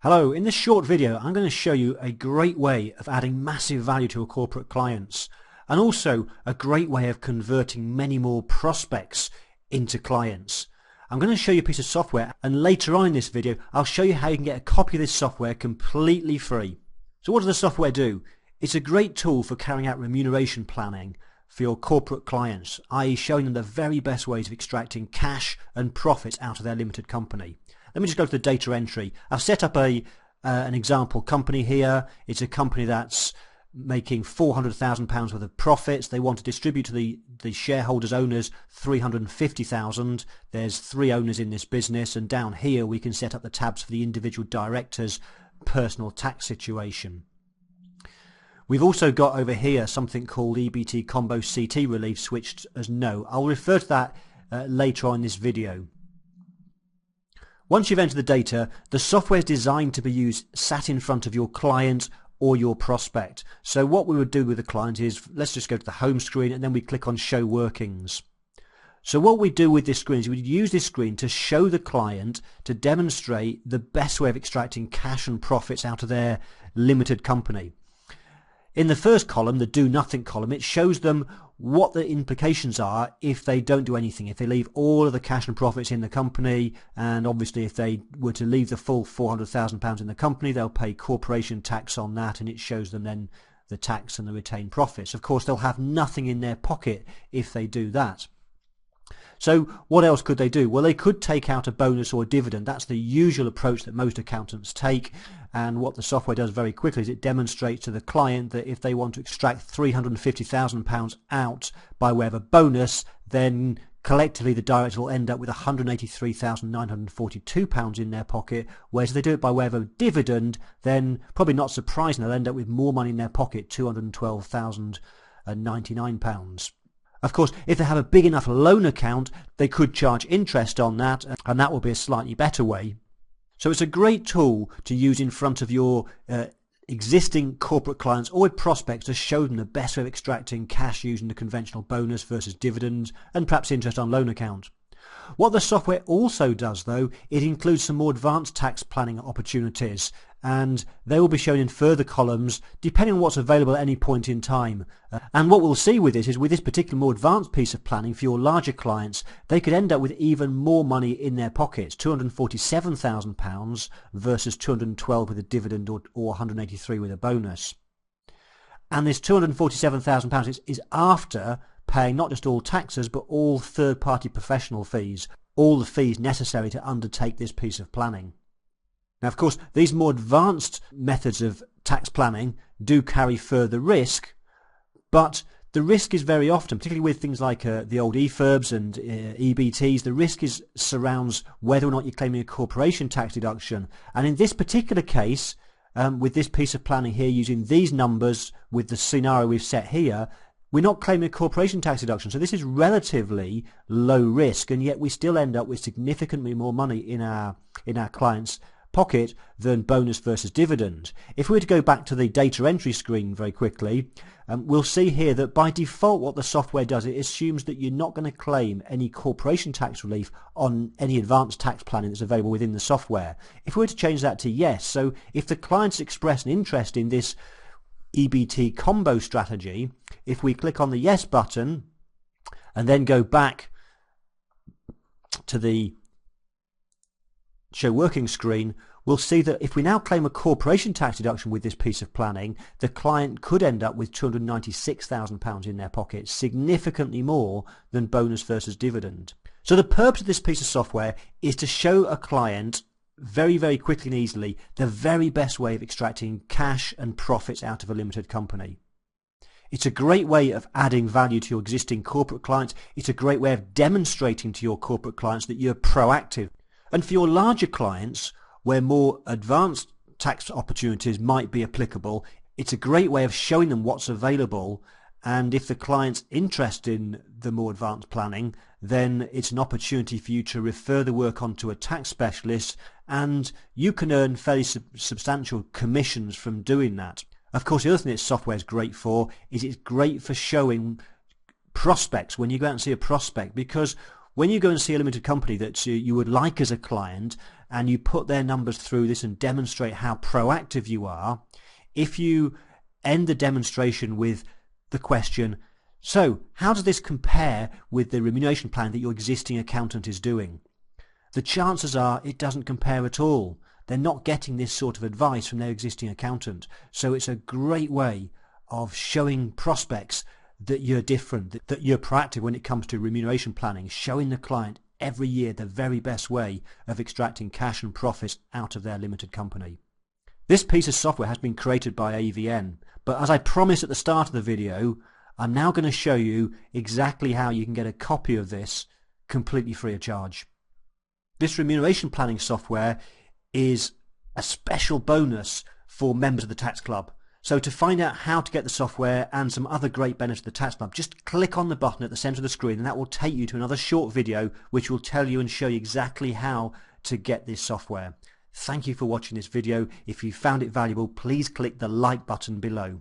Hello, in this short video I'm going to show you a great way of adding massive value to your corporate clients and also a great way of converting many more prospects into clients. I'm going to show you a piece of software, and later on in this video I'll show you how you can get a copy of this software completely free. So what does the software do? It's a great tool for carrying out remuneration planning for your corporate clients, i.e. showing them the very best ways of extracting cash and profits out of their limited company. Let me just go to the data entry. I've set up an example company here. It's a company that's making £400,000 worth of profits. They want to distribute to the shareholders, owners, £350,000. There's 3 owners in this business, and down here we can set up the tabs for the individual directors' personal tax situation. We've also got over here something called EBT Combo CT Relief switched as no. I'll refer to that later on in this video. Once you've entered the data, the software is designed to be used sat in front of your client or your prospect. So what we would do with the client is, let's just go to the home screen and then we click on Show Workings. So what we do with this screen is we use this screen to show the client, to demonstrate the best way of extracting cash and profits out of their limited company. In the first column, the do nothing column, it shows them what the implications are if they don't do anything, if they leave all of the cash and profits in the company, and obviously if they were to leave the full £400,000 in the company, they'll pay corporation tax on that, and it shows them then the tax and the retained profits. Of course, they'll have nothing in their pocket if they do that. So what else could they do? Well, they could take out a bonus or a dividend. That's the usual approach that most accountants take, and what the software does very quickly is it demonstrates to the client that if they want to extract £350,000 out by way of a bonus, then collectively the director will end up with £183,942 in their pocket, whereas if they do it by way of a dividend, then probably not surprising, they'll end up with more money in their pocket, £212,099. Of course, if they have a big enough loan account, they could charge interest on that, and that will be a slightly better way. So it's a great tool to use in front of your existing corporate clients or with prospects to show them the best way of extracting cash using the conventional bonus versus dividends and perhaps interest on loan account. What the software also does, though, it includes some more advanced tax planning opportunities, and they will be shown in further columns depending on what's available at any point in time. And what we'll see with this is, with this particular more advanced piece of planning for your larger clients, they could end up with even more money in their pockets, £247,000 versus £212 with a dividend or £183 with a bonus. And this £247,000 is after paying not just all taxes but all third-party professional fees, all the fees necessary to undertake this piece of planning. Now, of course, these more advanced methods of tax planning do carry further risk, but the risk is very often, particularly with things like the old EFERBs and EBTs, the risk surrounds whether or not you're claiming a corporation tax deduction. And in this particular case, with this piece of planning here, using these numbers with the scenario we've set here, we're not claiming a corporation tax deduction, so this is relatively low risk, and yet we still end up with significantly more money in our clients' pocket than bonus versus dividend. If we were to go back to the data entry screen very quickly, we'll see here that by default what the software does, it assumes that you're not going to claim any corporation tax relief on any advanced tax planning that's available within the software. If we were to change that to yes, so if the clients express an interest in this EBT combo strategy, if we click on the yes button and then go back to the show working screen, we'll see that if we now claim a corporation tax deduction with this piece of planning, the client could end up with £296,000 in their pocket, significantly more than bonus versus dividend. So the purpose of this piece of software is to show a client very, very quickly and easily the very best way of extracting cash and profits out of a limited company. It's a great way of adding value to your existing corporate clients. It's a great way of demonstrating to your corporate clients that you're proactive. And for your larger clients, where more advanced tax opportunities might be applicable, it's a great way of showing them what's available, and if the client's interested in the more advanced planning, then it's an opportunity for you to refer the work onto a tax specialist, and you can earn fairly substantial commissions from doing that. Of course, the other thing this software is great for is it's great for showing prospects when you go out and see a prospect, because when you go and see a limited company that you would like as a client, and you put their numbers through this and demonstrate how proactive you are, if you end the demonstration with the question, so how does this compare with the remuneration plan that your existing accountant is doing? The chances are it doesn't compare at all. They're not getting this sort of advice from their existing accountant. So it's a great way of showing prospects that you're different, that you're proactive when it comes to remuneration planning, showing the client every year the very best way of extracting cash and profits out of their limited company. This piece of software has been created by AVN, but as I promised at the start of the video, I'm now going to show you exactly how you can get a copy of this completely free of charge. This remuneration planning software is a special bonus for members of the Tax Club. So to find out how to get the software and some other great benefits of the Tax Club, just click on the button at the center of the screen and that will take you to another short video which will tell you and show you exactly how to get this software. Thank you for watching this video. If you found it valuable, please click the like button below.